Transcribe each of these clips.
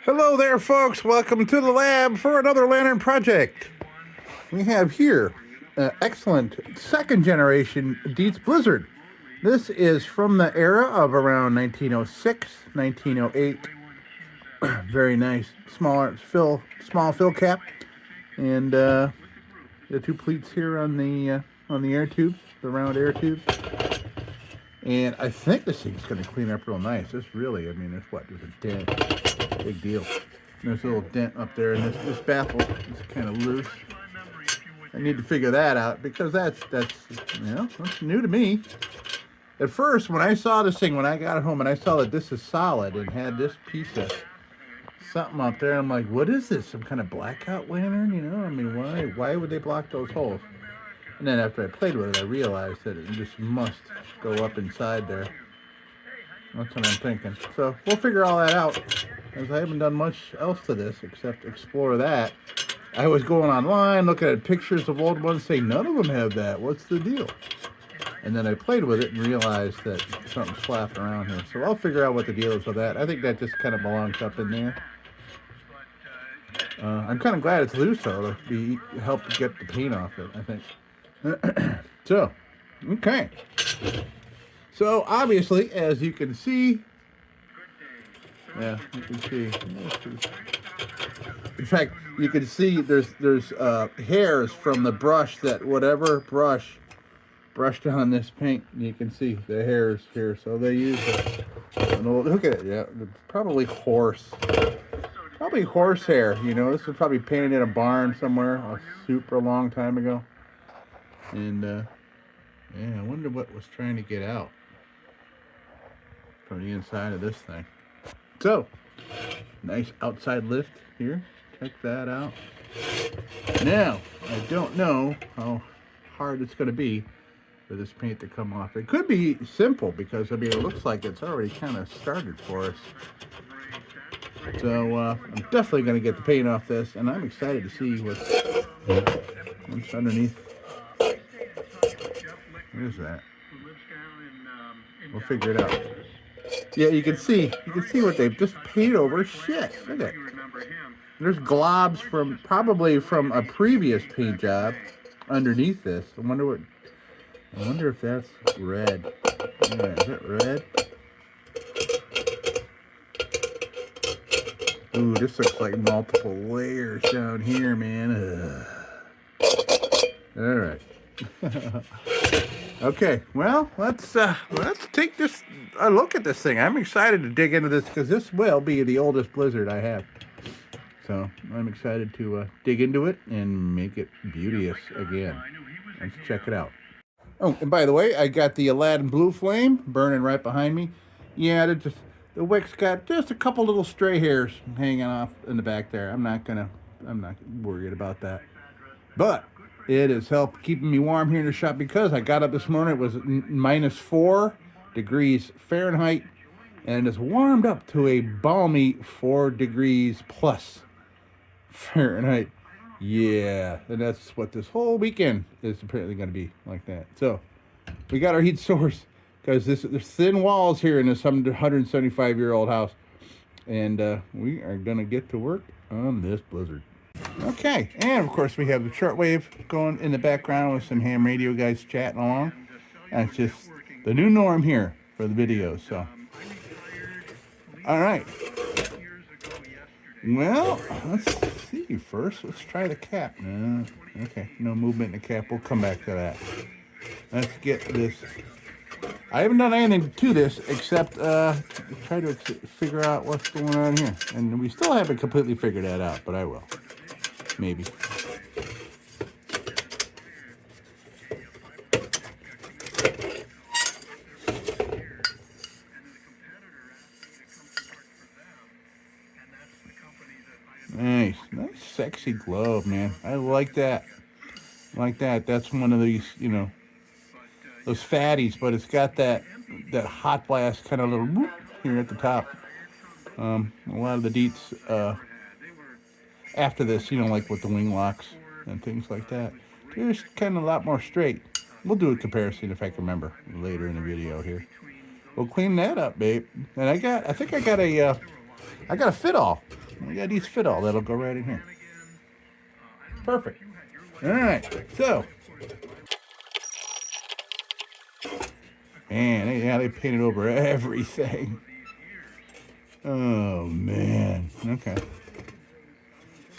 Hello there, folks. Welcome to the lab for another lantern project. We have here an excellent second generation DIETZ BLIZZARD. This is from the era of around 1906, 1908. Very nice, small fill cap, and the two pleats here on the air tubes, the round air tubes. And I think this thing's going to clean up real nice. This really, I mean, there's a dent. Big deal. There's a little dent up there, and this baffle is kind of loose. I need to figure that out because that's new to me. At first, when I saw this thing, when I got home and I saw that this is solid and had this piece of something up there, I'm like, what is this? Some kind of blackout lantern? You know, I mean, why would they block those holes? And then after I played with it, I realized that it just must go up inside there. That's what I'm thinking. So we'll figure all that out, as I haven't done much else to this except explore that. I was going online, looking at pictures of old ones, saying none of them have that. What's the deal? And then I played with it and realized that something's flapping around here. So I'll figure out what the deal is with that. I think that just kind of belongs up in there. I'm kind of glad it's loose, though, to help get the paint off it, I think. So, okay. So, obviously, as you can see, yeah, you can see. In fact, you can see there's hairs from the brush that whatever brush brushed on this paint. You can see the hairs here. So they use an old, look at it, yeah, probably horse hair. You know, this was probably painted in a barn somewhere a super long time ago. And yeah, I wonder what was trying to get out from the inside of this thing. So, nice outside lift here. Check that out. Now, I don't know how hard it's going to be for this paint to come off. It could be simple because, I mean, it looks like it's already kind of started for us. So, I'm definitely going to get the paint off this, and I'm excited to see what's underneath. What is that? We'll figure it out. Yeah, you can see what they've just painted over. Shit, look at it. There's globs probably from a previous paint job underneath this. I wonder if that's red. Yeah, is that red? Ooh, this looks like multiple layers down here, man. All right. Okay, well, let's take a look at this thing. I'm excited to dig into this because this will be the oldest BLIZZARD I have. So I'm excited to dig into it and make it beauteous again. Let's check it out. Oh, and by the way, I got the Aladdin Blue Flame burning right behind me. Yeah, the wick's got just a couple little stray hairs hanging off in the back there. I'm not worried about that. But it has helped keeping me warm here in the shop because I got up this morning. It was -4 degrees Fahrenheit, and it's warmed up to a balmy 4 degrees plus Fahrenheit. Yeah, and that's what this whole weekend is apparently going to be like that. So we got our heat source because there's thin walls here in this 175-year-old house, and we are going to get to work on this BLIZZARD. Okay, and of course we have the shortwave going in the background with some ham radio guys chatting along. That's just the new norm here for the videos. So, all right. Well, let's see first. Let's try the cap. Okay, no movement in the cap. We'll come back to that. Let's get this. I haven't done anything to this except try to figure out what's going on here. And we still haven't completely figured that out, but I will. Maybe. Nice sexy glove, man. I like that. That's one of these, you know, those fatties, but it's got that hot blast kind of little whoop here at the top. A lot of the DIETZ after this, you know, like with the wing locks and things like that, they're just kind of a lot more straight. We'll do a comparison if I can remember later in the video here. We'll clean that up, babe. And I think I got a fit all. We got these fit all that'll go right in here. Perfect. All right, so. Man, yeah, they painted over everything. Oh, man. Okay.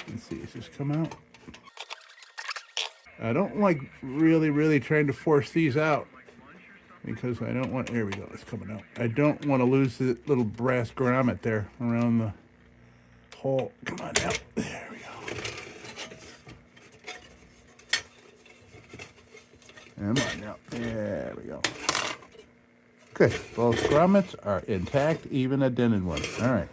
Let's see, does this come out? I don't like really trying to force these out because I don't want, there we go, it's coming out. I don't want to lose the little brass grommet there around the hole. Come on out. There we go. Come on now. There we go. Okay, both grommets are intact, even a dented one. All right.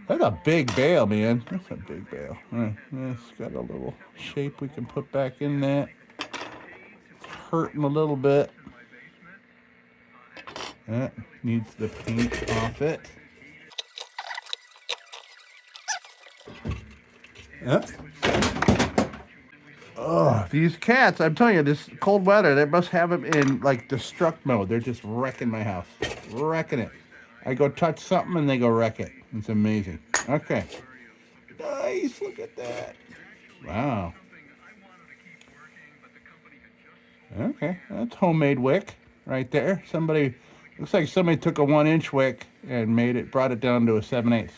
That's a big bale, man. That's a big bale. All right, it's got a little shape we can put back in that. It's hurting a little bit. That needs the paint off it. Yep. Oh, these cats, I'm telling you, this cold weather, they must have them in, like, destruct mode. They're just wrecking my house. Wrecking it. I go touch something and they go wreck it. It's amazing. Okay. Nice, look at that. Wow. Okay, that's homemade wick right there. Somebody, looks like somebody took a 1-inch wick and brought it down to a 7/8.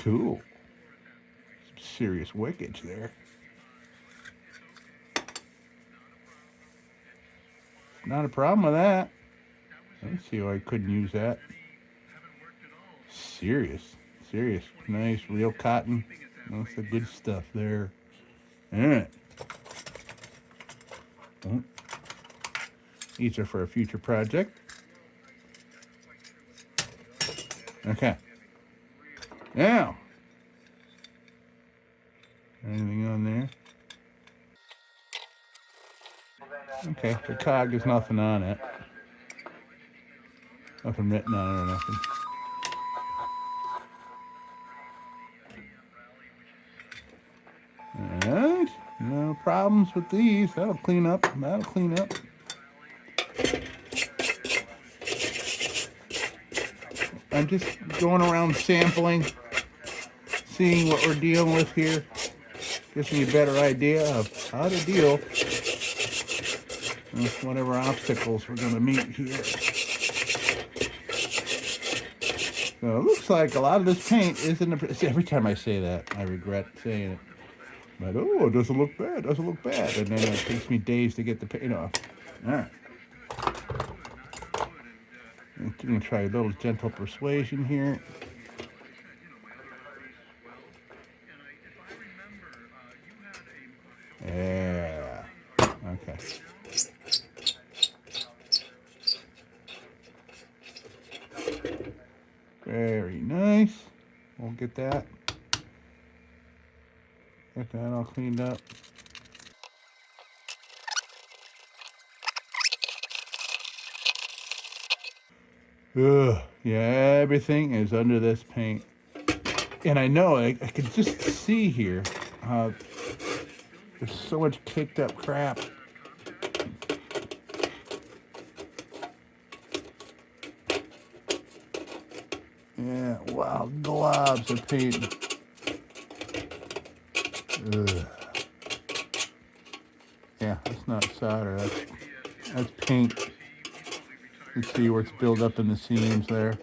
Cool. Some serious wickage there. Not a problem with that. Let's see why I couldn't use that. Serious. Nice, real cotton. That's the good stuff there. All right. Oh. These are for a future project. Okay. Now. Anything on there? Okay, the cog is nothing on it. Nothing written on it or nothing. Alright, no problems with these. That'll clean up. I'm just going around sampling, seeing what we're dealing with here. Gives me a better idea of how to deal with whatever obstacles we're going to meet here. So it looks like a lot of this paint isn't. Every time I say that, I regret saying it. But it doesn't look bad. And then it takes me days to get the paint off. All right. I'm going to try a little gentle persuasion here. Yeah. Okay. Very nice. We'll get that. Get that all cleaned up. Ugh. Yeah, everything is under this paint. And I know, I can just see here, there's so much caked up crap. Yeah, wow, globs of paint. Ugh. Yeah, that's not solder, that's paint. You can see where it's built up in the seams there.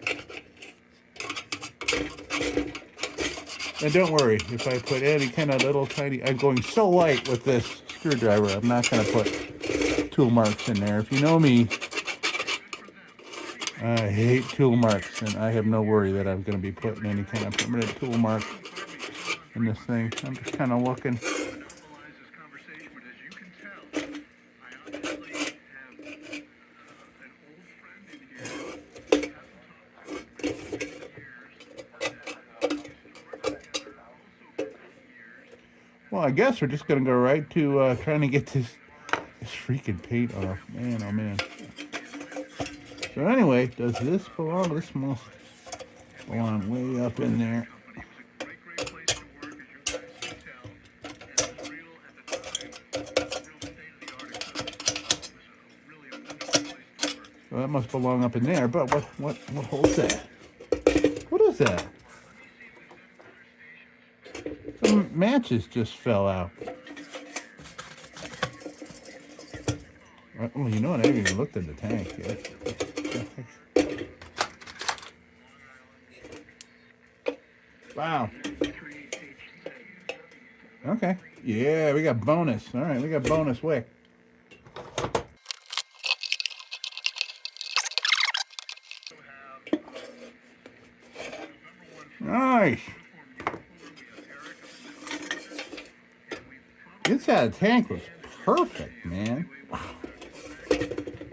And don't worry, if I put any kind of little tiny, I'm going so light with this screwdriver, I'm not going to put tool marks in there. If you know me, I hate tool marks, and I have no worry that I'm going to be putting any kind of permanent tool mark in this thing. I'm just kind of looking. Well, I guess we're just going to go right to trying to get this freaking paint off. Man, oh man. So anyway, does this belong? This must belong way up in there. Well, that must belong up in there, but what holds that? was that? Some matches just fell out. Well, you know what? I haven't even looked at the tank yet. Wow. Okay. Yeah, we got bonus. All right, we got bonus wick. Nice. Inside the tank was perfect, man. Wow.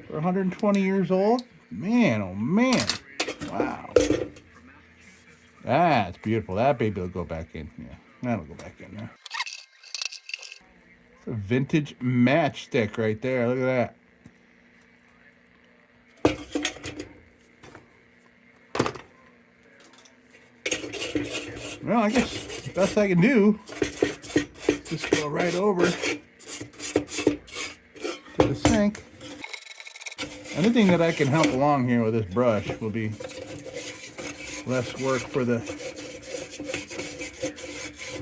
For 120 years old? Man, oh man. Wow. That's beautiful. That baby will go back in. Yeah, that'll go back in there. It's a vintage matchstick right there. Look at that. Well, I guess the best I can do is just go right over to the sink. Anything that I can help along here with this brush will be less work for the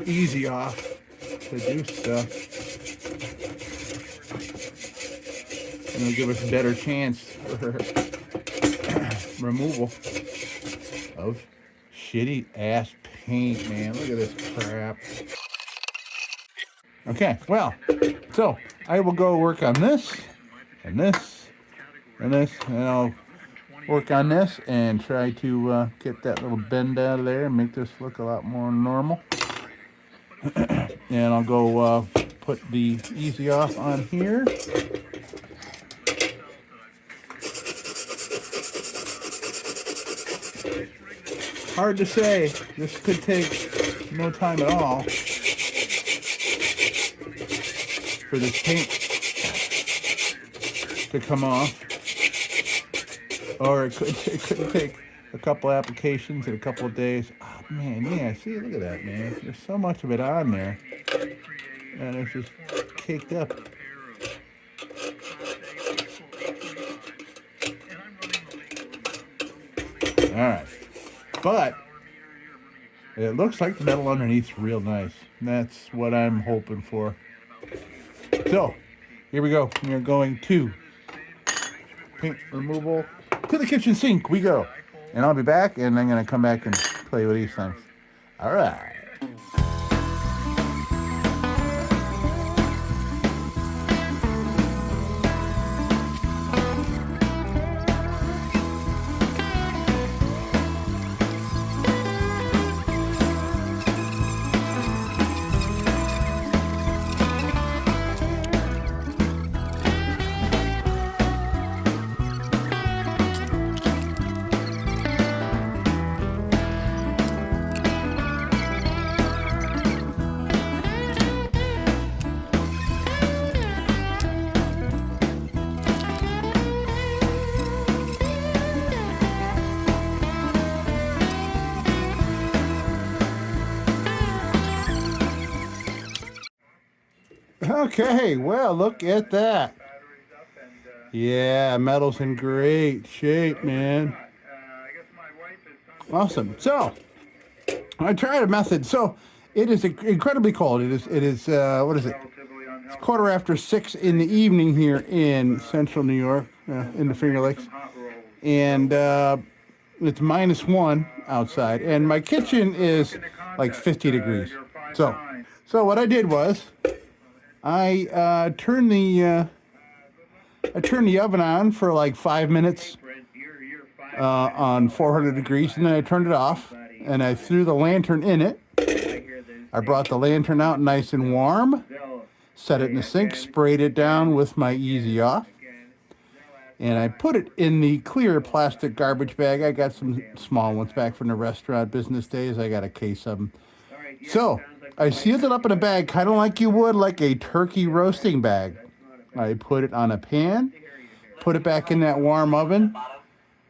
easy off to do stuff. And it'll give us a better chance for removal of shitty ass paint, man. Look at this crap. Okay, well, so I will go work on this and this and this, and I'll work on this and try to get that little bend out of there and make this look a lot more normal. And I'll go put the easy off on here. Hard to say. This could take no time at all for this paint to come off. Or it could take a couple applications in a couple of days. Oh man, yeah, see, look at that, man. There's so much of it on there. And it's just caked up. Alright. But it looks like the metal underneath's real nice. That's what I'm hoping for. So, here we go. We are going to paint removal. To the kitchen sink we go. And I'll be back, and I'm going to come back and play with these things. All right. Okay, well, look at that. Yeah, metal's in great shape, man. Awesome. So, I tried a method. So, it is incredibly cold. It is what is it? It's 6:15 in the evening here in central New York, in the Finger Lakes. And it's -1 outside. And my kitchen is like 50 degrees. So what I did was, I turned the oven on for like 5 minutes on 400 degrees, and then I turned it off, and I threw the lantern in it. I brought the lantern out nice and warm, set it in the sink, sprayed it down with my Easy Off, and I put it in the clear plastic garbage bag. I got some small ones back from the restaurant business days. I got a case of them. So I sealed it up in a bag, kind of like you would like a turkey roasting bag. I put it on a pan, put it back in that warm oven,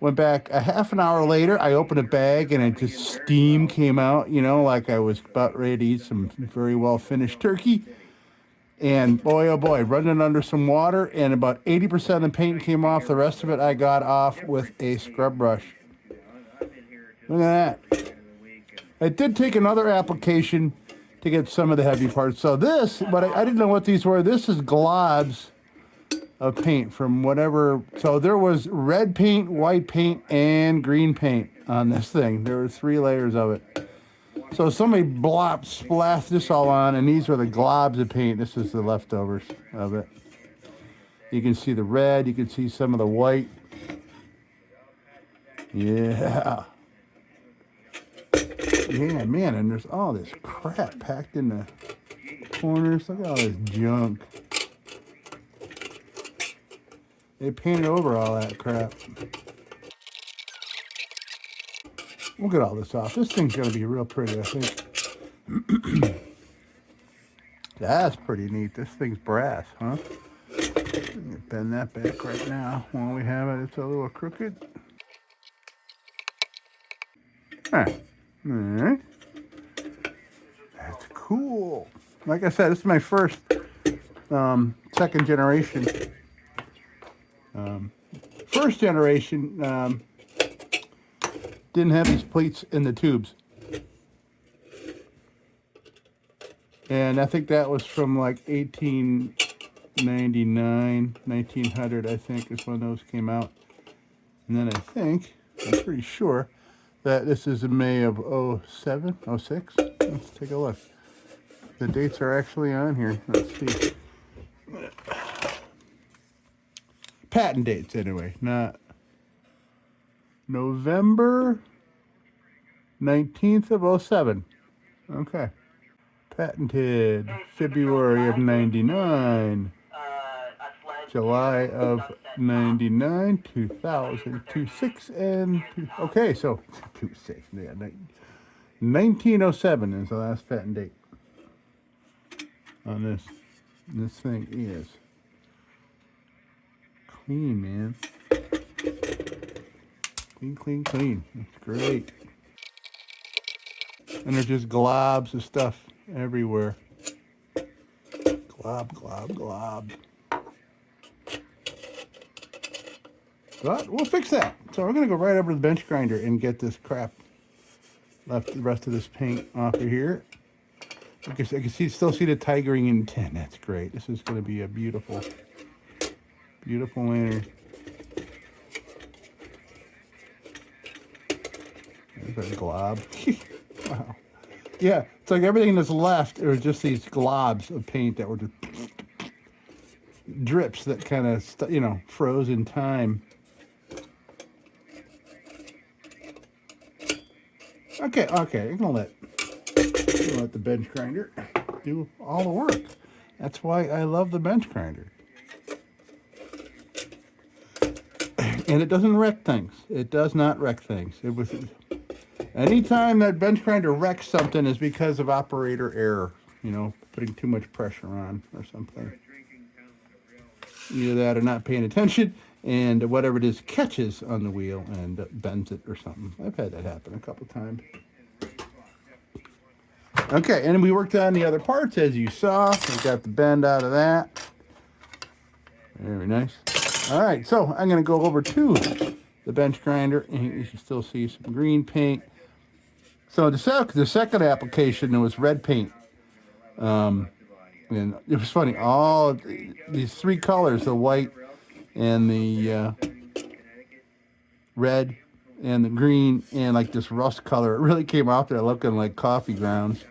went back a half an hour later. I opened a bag, and it just steam came out, you know, like I was about ready to eat some very well finished turkey. And boy, oh boy, running under some water, and about 80% of the paint came off. The rest of it I got off with a scrub brush. Look at that. It did take another application to get some of the heavy parts. So this, but I didn't know what these were. This is globs of paint from whatever. So there was red paint, white paint, and green paint on this thing. There were 3 layers of it. So somebody splashed this all on, and these were the globs of paint. This is the leftovers of it. You can see the red. You can see some of the white. Yeah. Yeah, man, and there's all this crap packed in the corners. Look at all this junk. They painted over all that crap. We'll get all this off. This thing's going to be real pretty, I think. That's pretty neat. This thing's brass, huh? Bend that back right now while we have it. It's a little crooked. All right. That's cool. Like I said, this is my first second generation. First generation didn't have these plates in the tubes. And I think that was from like 1899, 1900, I think, is when those came out. And then I'm pretty sure, that this is in May of 07, 06. Let's take a look. The dates are actually on here. Let's see. Patent dates, anyway, not November 19th of 07. Okay. Patented February of 99. July of 99, 2000, 26, and okay, so 26, yeah, 1907 is the last patent date on this. This thing is clean, man. Clean, clean, clean. It's great. And there's just globs of stuff everywhere. Glob, glob, glob. But we'll fix that. So we're going to go right over to the bench grinder and get this crap the rest of this paint off of here. I can still see the tigering in tin. That's great. This is going to be a beautiful, beautiful lantern. There's a glob. Wow. Yeah, it's like everything that's left are just these globs of paint that were just drips that kind of, froze in time. Okay, I'm gonna let the bench grinder do all the work. That's why I love the bench grinder. And it doesn't wreck things. It does not wreck things. It was anytime that bench grinder wrecks something is because of operator error. Putting too much pressure on or something. Either that or not paying attention, and whatever it is catches on the wheel and bends it or something. I've had that happen a couple times. Okay, and we worked on the other parts, as you saw. We got the bend out of that. Very nice. All right, so I'm going to go over to the bench grinder, and you can still see some green paint. So the second application, there was red paint. And it was funny, all these 3 colors, the white and the red and the green and like this rust color, it really came out there looking like coffee grounds.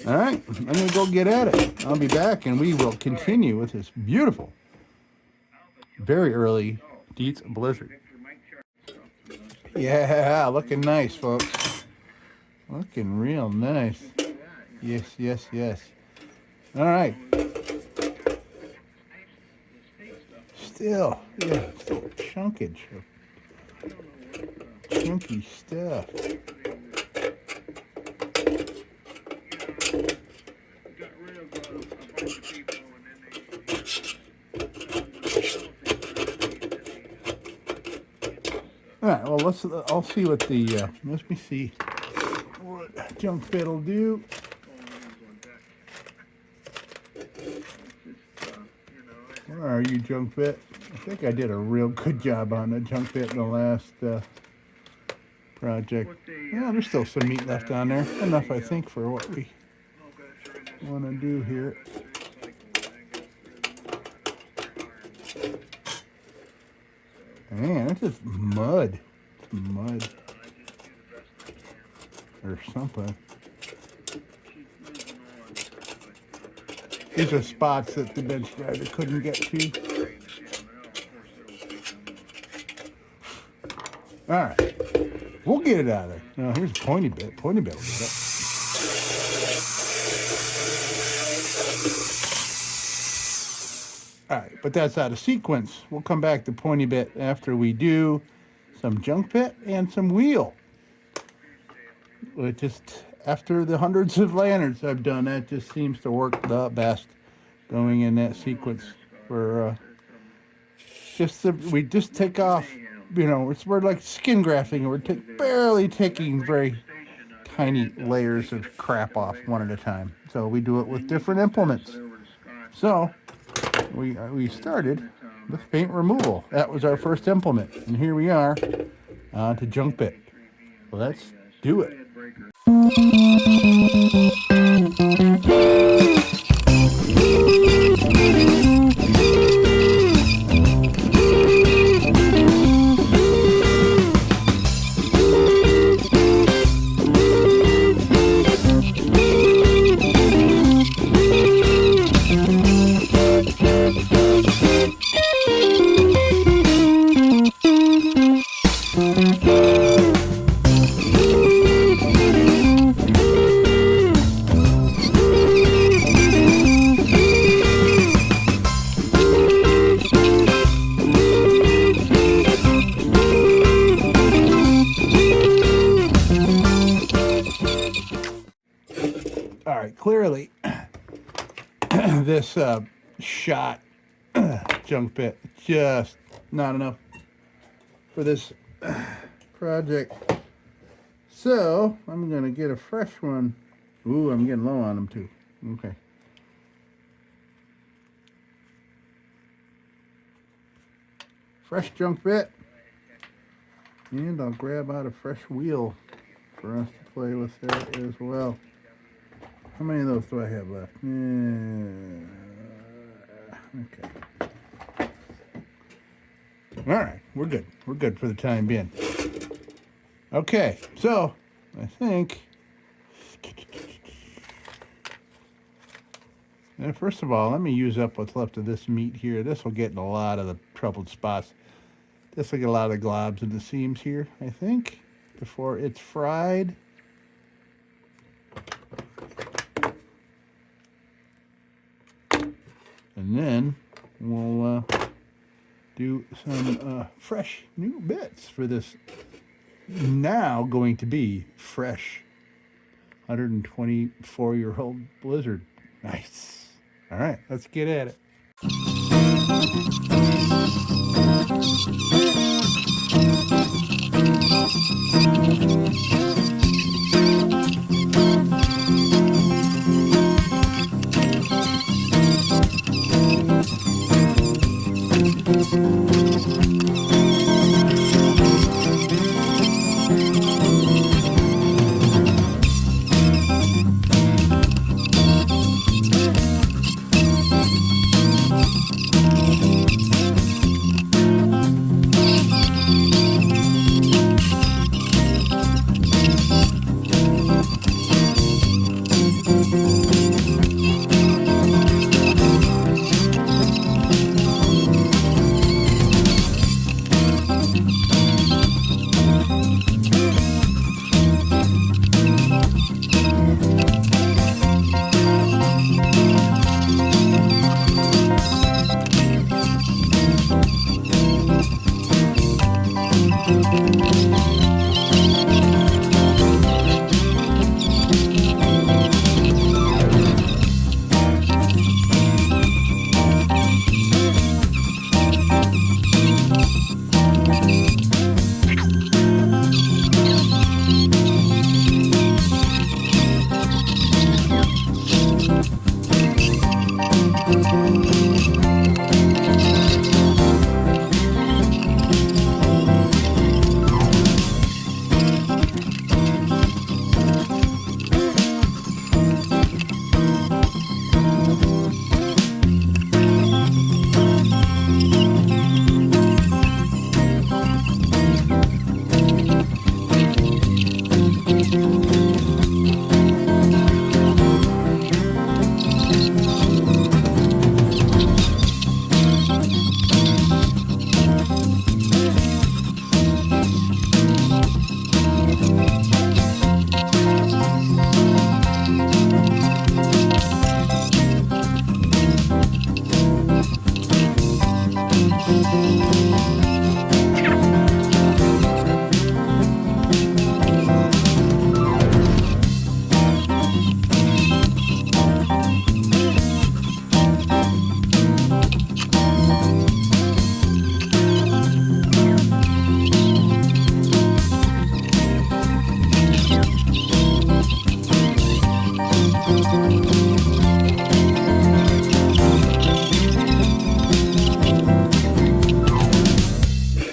All right, I'm going to go get at it. I'll be back and we will continue with this beautiful, very early DIETZ Blizzard. Yeah, looking nice, folks. Looking real nice. Yes, yes, yes. All right. Still chunkage of chunky stuff. All right, well, I'll see what the, let me see what junk fit will do. Where are you, junk fit? I think I did a real good job on the junk fit in the last project. Yeah, there's still some meat left on there. Enough, I think, for what we want to do here. Man, it's just mud. It's mud. Or something. These are spots that the bench driver couldn't get to. Alright. We'll get it out of there. Now, here's a pointy bit. Pointy bit will get it. Alright, but that's out of sequence. We'll come back to pointy bit after we do some junk bit and some wheel. It just, after the hundreds of lanterns I've done, that just seems to work the best, going in that sequence. For we just take off, you know, we're like skin grafting, and we're barely taking very tiny layers of crap off one at a time. So we do it with different implements. So we started with paint removal. That was our first implement, and here we are on to junk bit. Well, let's do it. Clearly, this shot junk bit just not enough for this project. So I'm gonna get a fresh one. Ooh, I'm getting low on them too. Okay. Fresh junk bit. And I'll grab out a fresh wheel for us to play with there as well. How many of those do I have left? Okay. All right, we're good. We're good for the time being. Okay, so I think, first of all, let me use up what's left of this meat here. This will get in a lot of the troubled spots. This will get a lot of globs in the seams here, I think, before it's fried. And then we'll do some fresh new bits for this now going to be fresh 124-year-old Blizzard. Nice. All right, let's get at it.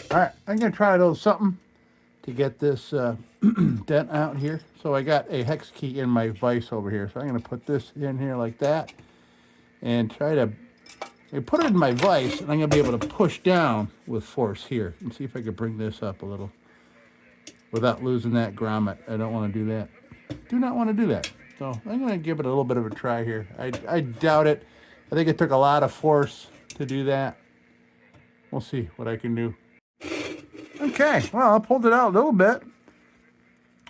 All right, I'm gonna try a little something to get this dent out here. So I got a hex key in my vise over here. So I'm gonna put this in here like that and try to put it in my vise, and I'm gonna be able to push down with force here and see if I can bring this up a little without losing that grommet. I don't want to do that. Do not want to do that. So I'm gonna give it a little bit of a try here. I doubt it. I think it took a lot of force to do that. We'll see what I can do. Okay, well, I pulled it out a little bit.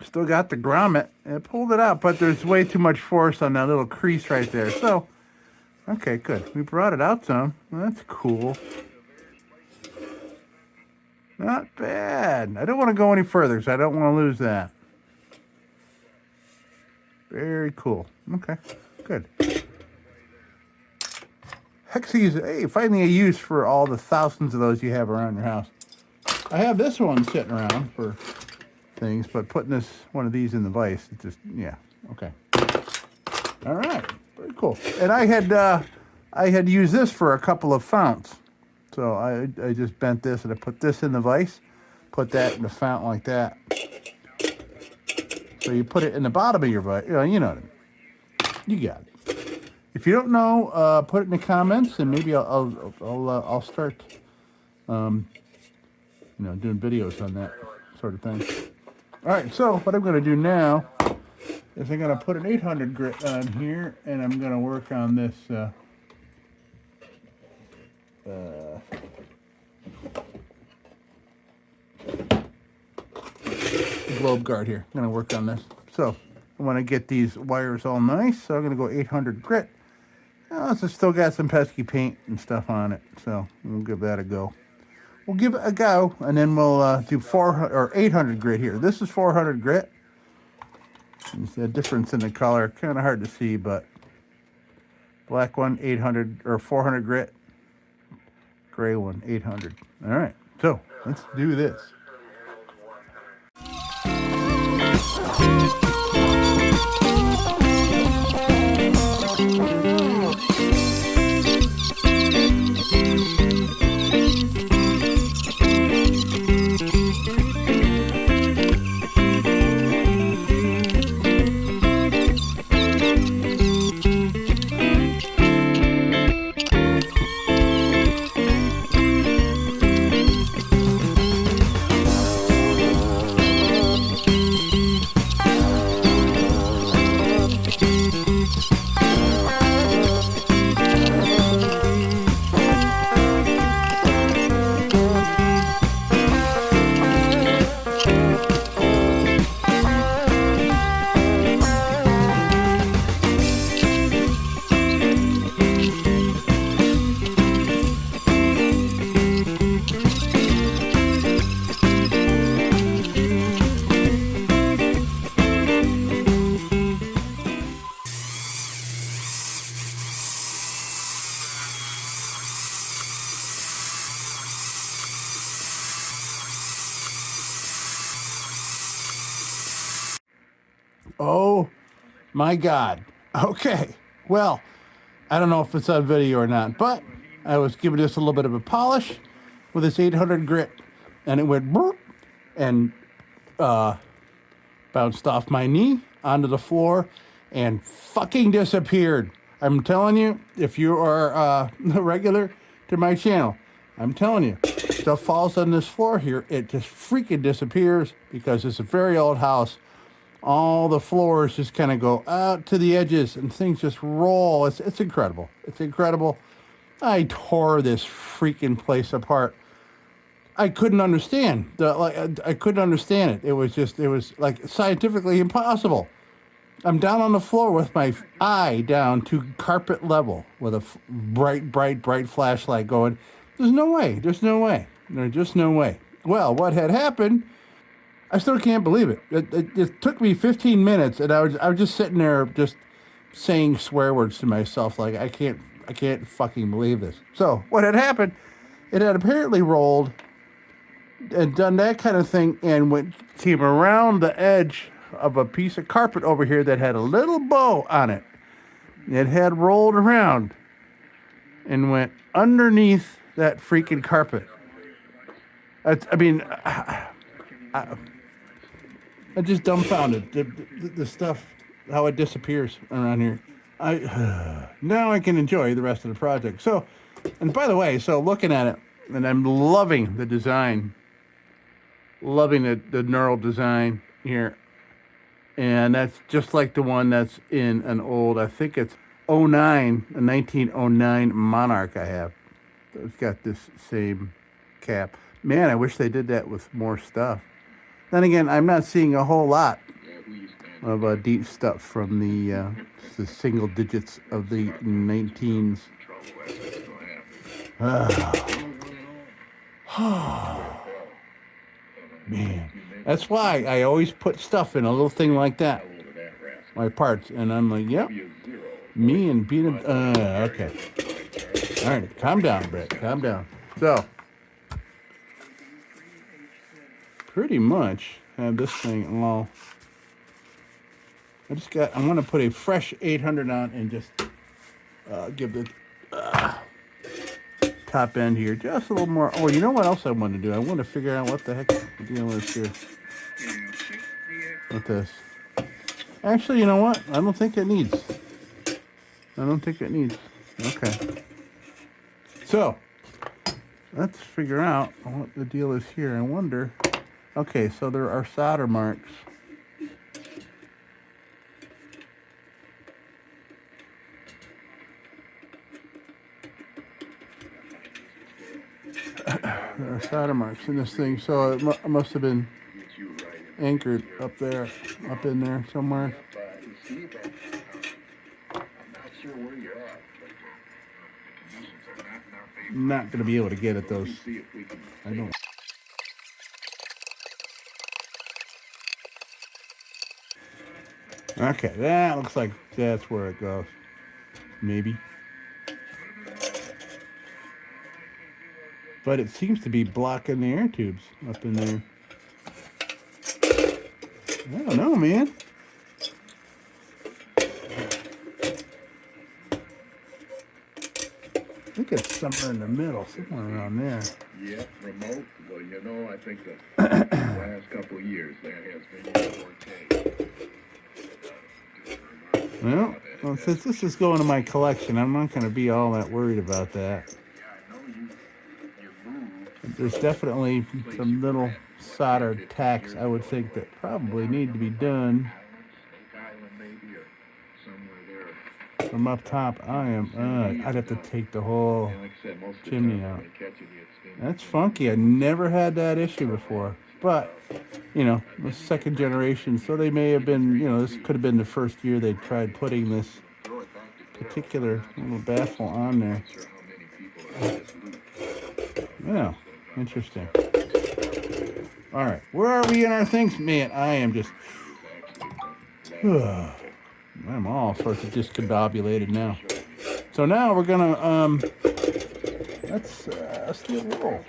Still got the grommet. I pulled it out, but there's way too much force on that little crease right there. So, okay, good. We brought it out some. That's cool. Not bad. I don't want to go any further, so I don't want to lose that. Very cool. Okay, good. Hexies, hey, finding a use for all the thousands of those you have around your house. I have this one sitting around for things, but putting one of these in the vise, it just, yeah, okay. All right, very cool. And I had used this for a couple of founts. So I just bent this and I put this in the vise, put that in the fount like that. So you put it in the bottom of your vise, you know what I mean. You got it. If you don't know, put it in the comments, and maybe I'll start, doing videos on that sort of thing. All right, so what I'm going to do now is I'm going to put an 800 grit on here, and I'm going to work on this globe guard here. I'm going to work on this. So I want to get these wires all nice, so I'm going to go 800 grit. It's still got some pesky paint and stuff on it, so we'll give that a go. We'll give it a go, and then we'll do 400 or 800 grit here. This is 400 grit. There's a difference in the color, kind of hard to see, but black one 800 or 400 grit, gray one 800. All right, so let's do this. Oh my God. Okay. Well, I don't know if it's on video or not, but I was giving this a little bit of a polish with this 800 grit, and it went boop and bounced off my knee onto the floor and fucking disappeared. I'm telling you, if you are a regular to my channel, I'm telling you, stuff falls on this floor here, it just freaking disappears because it's a very old house. All the floors just kind of go out to the edges and things just roll. It's incredible. It's incredible. I tore this freaking place apart. I couldn't understand. I couldn't understand it. It was like scientifically impossible. I'm down on the floor with my eye down to carpet level with a bright flashlight going. There's no way. There's no way. There's just no way. Well, what had happened, I still can't believe it. It took me 15 minutes, and I was just sitting there just saying swear words to myself, like I can't fucking believe this. So what had happened, it had apparently rolled and done that kind of thing, and came around the edge of a piece of carpet over here that had a little bow on it. It had rolled around and went underneath that freaking carpet. I'm just dumbfounded. The stuff, how it disappears around here. Now I can enjoy the rest of the project. So, and by the way, so looking at it, and I'm loving the design, loving the knurled design here. And that's just like the one that's in an old, I think it's a 1909 Monarch I have. It's got this same cap. Man, I wish they did that with more stuff. Then again, I'm not seeing a whole lot of deep stuff from the single digits of the 19s. Man, that's why I always put stuff in a little thing like that, my parts, and I'm like, yep, me and peanut. Okay, all right, calm down, Brett, calm down. So, pretty much have this thing all. I'm gonna put a fresh 800 on and just give the top end here just a little more. Oh, you know what else I want to do? I want to figure out what the heck the deal is here with this. Actually, you know what? I don't think it needs. Okay. So, let's figure out what the deal is here. I wonder. Okay, so there are solder marks. There are solder marks in this thing, so it must have been anchored up there, up in there somewhere. I'm not going to be able to get at those. I don't. Okay, that looks like that's where it goes. Maybe. But it seems to be blocking the air tubes up in there. I don't know, man. I think it's somewhere in the middle, somewhere around there. Yeah, remote. Well, you know, I think the last couple of years that has been your forte. Well, since this is going to my collection, I'm not going to be all that worried about that. There's definitely some little solder tacks, I would think, that probably need to be done. From up top, I'd have to take the whole chimney out. That's funky. I never had that issue before. But, you know, the second generation, so they may have been, you know, this could have been the first year they tried putting this particular little baffle on there. Yeah, interesting. All right, where are we in our things? Man, I am just... I'm all sorts of discombobulated now. So now we're gonna let's steel wool.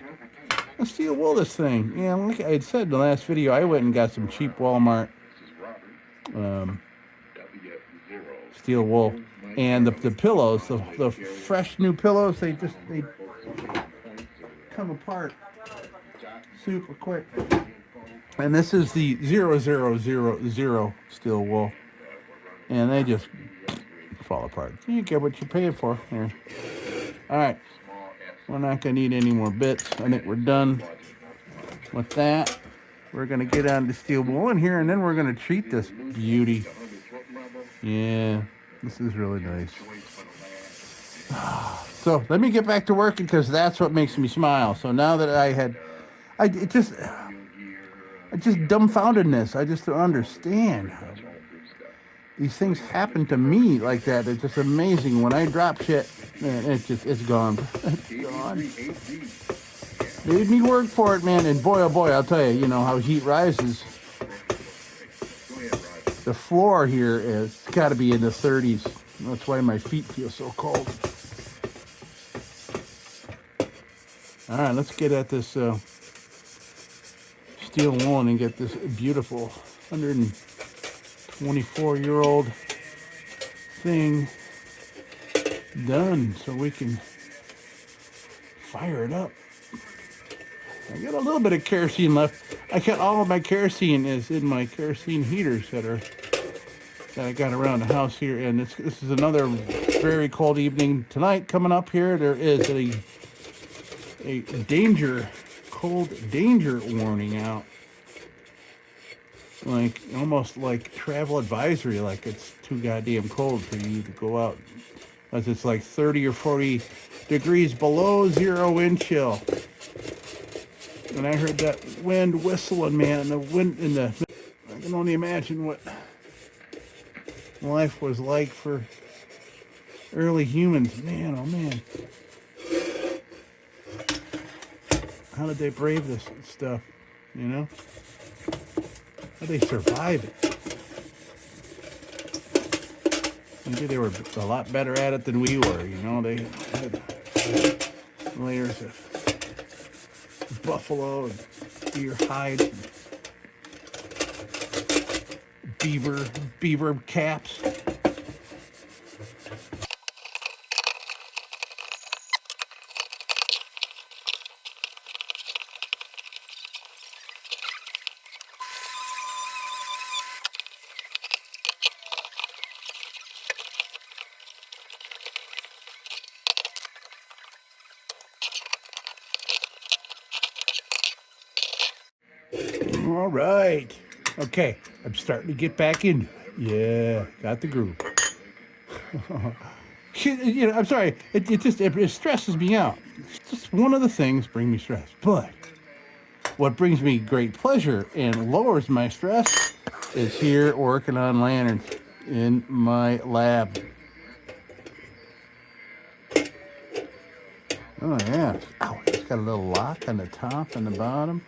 Let's steel wool this thing. Yeah, like I had said in the last video, I went and got some cheap Walmart steel wool, and the pillows, the fresh new pillows, they come apart super quick. And this is the 0000 steel wool. And they just fall apart. You get what you're paying for here. All right. We're not going to need any more bits. I think we're done with that. We're going to get on the steel wool in here, and then we're going to treat this beauty. Yeah, this is really nice. So let me get back to working, because that's what makes me smile. So now that I just dumbfoundedness. I just don't understand these things happen to me like that. It's just amazing when I drop shit Man, it's gone. It's gone. 83 Made me work for it, man. And boy, oh boy, I'll tell you, you know, how heat rises. Go ahead, Roger. The floor here is got to be in the 30s. That's why my feet feel so cold. All right, let's get at this steel woolen and get this beautiful 124-year-old thing done so we can fire it up. I got a little bit of kerosene left. I got all of my kerosene is in my kerosene heaters that I got around the house here, and this is another very cold evening tonight coming up here. There is a cold danger warning out, like almost like travel advisory, like it's too goddamn cold for you to go out, as it's like 30 or 40 degrees below zero wind chill. And I heard that wind whistling, man, and the wind in the. I can only imagine what life was like for early humans. Man, oh man. How did they brave this stuff, you know? How did they survive it? Maybe they were a lot better at it than we were, you know? They had layers of buffalo and deer hide, and beaver caps. All right. Okay, I'm starting to get back into it. Yeah, got the groove. You know, I'm sorry. It stresses me out. It's just one of the things bring me stress. But what brings me great pleasure and lowers my stress is here working on lanterns in my lab. Oh yeah. Ow, it's got a little lock on the top and the bottom.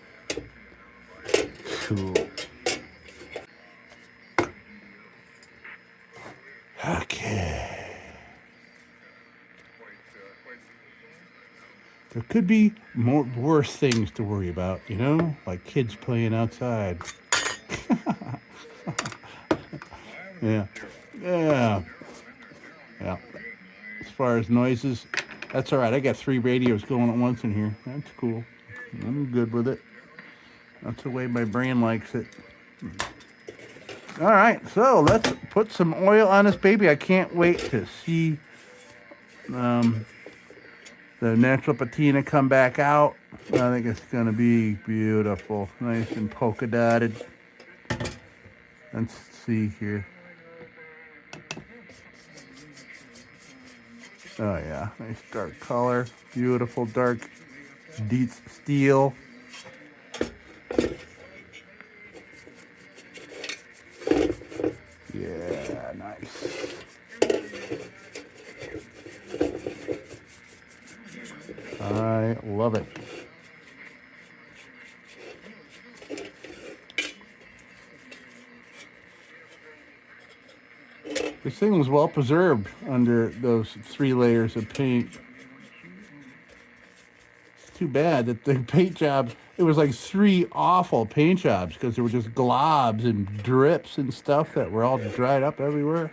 Cool. Okay. There could be worse things to worry about, you know, like kids playing outside. Yeah. Yeah. Yeah. As far as noises, that's all right. I got 3 radios going at once in here. That's cool. I'm good with it. That's the way my brain likes it. All right, so let's put some oil on this baby. I can't wait to see the natural patina come back out. I think it's going to be beautiful, nice and polka dotted. Let's see here. Oh yeah, nice dark color, beautiful dark DIETZ steel. Yeah, nice. I love it. This thing was well preserved under those 3 layers of paint. It's too bad that the paint job, it was like 3 awful paint jobs because there were just globs and drips and stuff that were all dried up everywhere.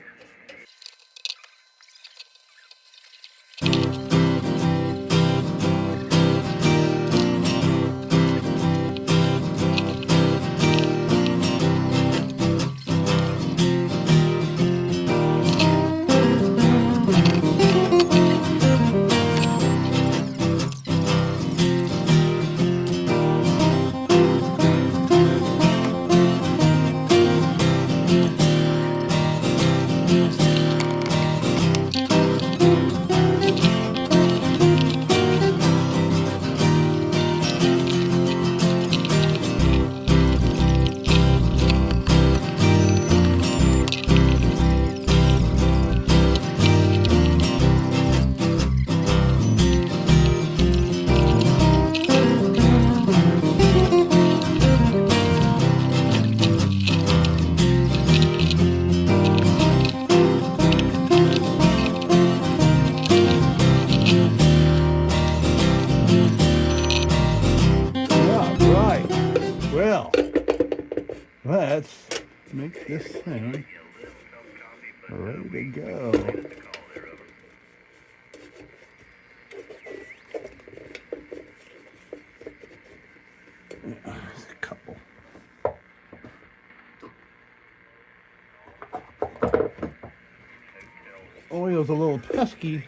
let's make this thing ready to go. There's a couple. Oil's a little pesky.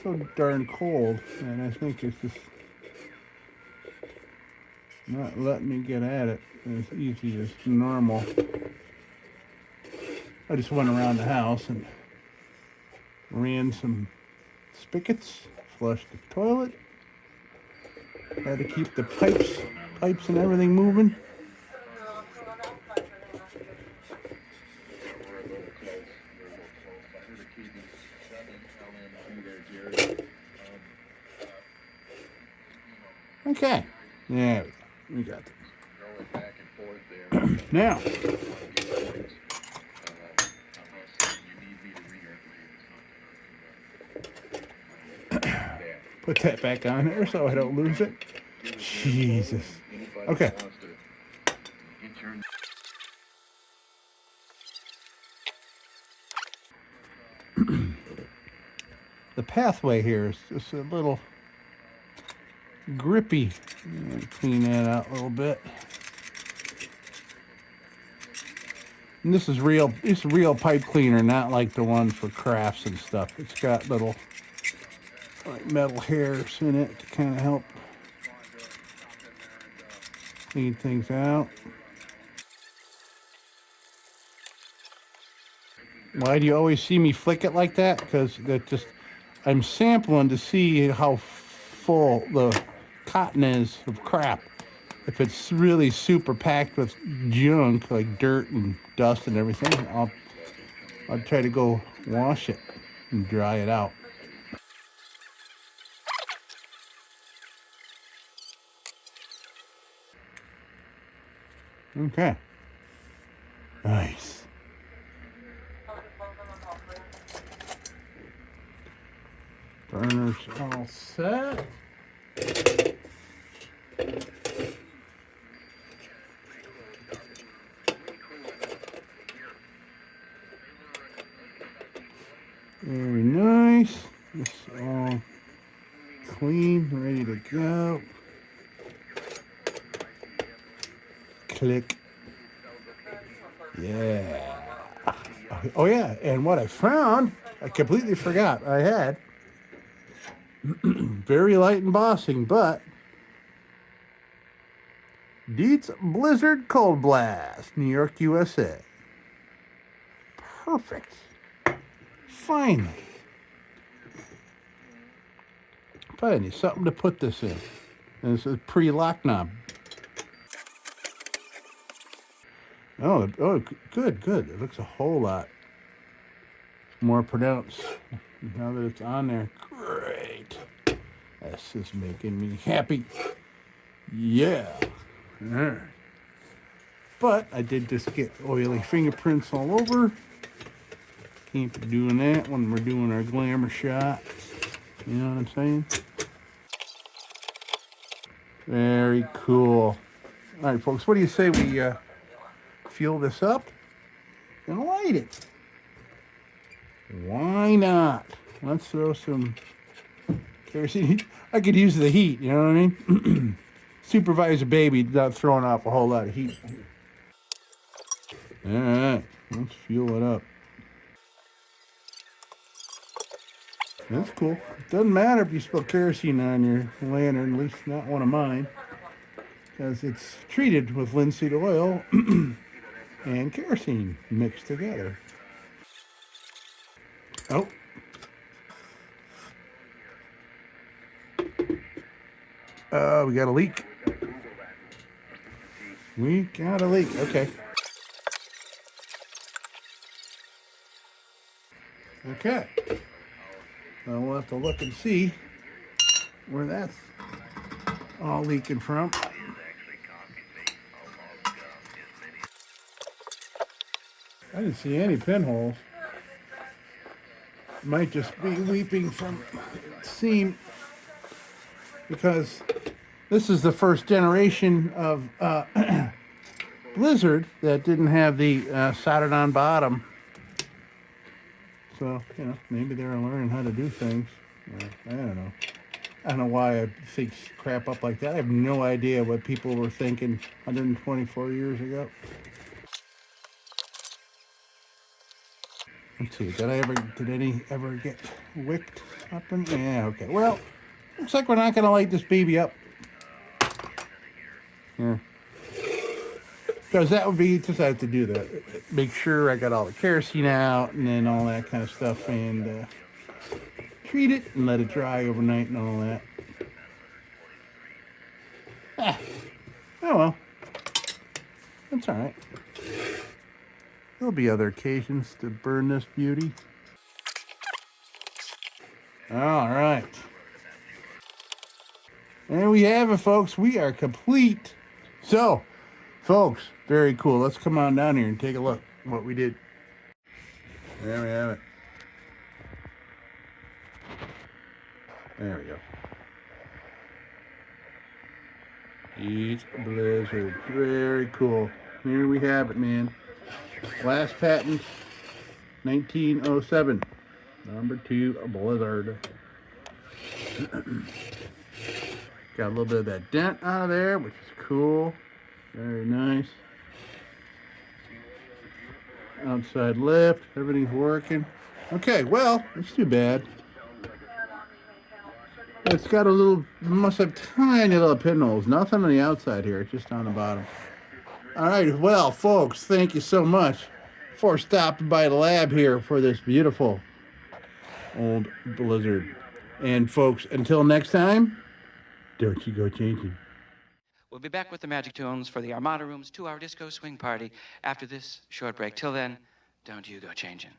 So darn cold, and I think it's just not letting me get at it as easy as normal. I just went around the house and ran some spigots, flushed the toilet, had to keep the pipes and everything moving. Okay, there we got it. Now, put that back on there so I don't lose it. Jesus. Okay. The pathway here is just a little grippy. Clean that out a little bit. And this is real. It's a real pipe cleaner, not like the one for crafts and stuff. It's got little like metal hairs in it to kind of help clean things out. Why do you always see me flick it like that? Because that just, I'm sampling to see how full the cotton is of crap. If it's really super packed with junk, like dirt and dust and everything, I'll try to go wash it and dry it out. Okay. Nice. Burner's all set. Very nice. It's all clean, ready to go. Click. Yeah. Oh yeah, and what I found, I completely forgot I had. Very light embossing, but DIETZ Blizzard Cold Blast, New York, USA. Perfect. Finally. Finally, something to put this in. And this is pre-lock knob. Oh, good. It looks a whole lot more pronounced now that it's on there. Great. This is making me happy. Yeah. All right. But I did just get oily fingerprints all over. Can't be doing that when we're doing our glamour shots. You know what I'm saying? Very cool. All right, folks, what do you say we fuel this up and light it? Why not? Let's throw some kerosene. I could use the heat, you know what I mean? Supervise a baby without throwing off a whole lot of heat. All right, let's fuel it up. That's cool. It doesn't matter if you spill kerosene on your lantern, at least not one of mine, because it's treated with linseed oil and kerosene mixed together. Oh. We got a leak. We got a leak. Okay. Okay. Well, we'll have to look and see where that's all leaking from. I didn't see any pinholes. Might just be leaping from seam, because this is the first generation of Blizzard that didn't have the soldered on bottom. So, you know, maybe they're learning how to do things. I don't know. I don't know why I think crap up like that. I have no idea what people were thinking 124 years ago. Let's see, did any ever get wicked up in? Yeah, okay. Well, looks like we're not going to light this baby up. Yeah. Because that would be, just have to do that. Make sure I got all the kerosene out and then all that kind of stuff, and treat it and let it dry overnight and all that. Oh well. That's all right. There'll be other occasions to burn this beauty. All right. There we have it, folks. We are complete. So, folks, very cool. Let's come on down here and take a look at what we did. There we have it. There we go. DIETZ Blizzard. Very cool. Here we have it, man. Last patent, 1907. Number 2 Blizzard. Got a little bit of that dent out of there, which is cool. Very nice. Outside lift, everything's working. Okay, well, it's too bad. It's got a little, must have tiny little pinholes. Nothing on the outside here, it's just on the bottom. All right, well, folks, thank you so much for stopping by the lab here for this beautiful old Blizzard. And folks, until next time, don't you go changing. We'll be back with the Magic Tunes for the Armada Room's 2-hour disco swing party after this short break. Till then, don't you go changing.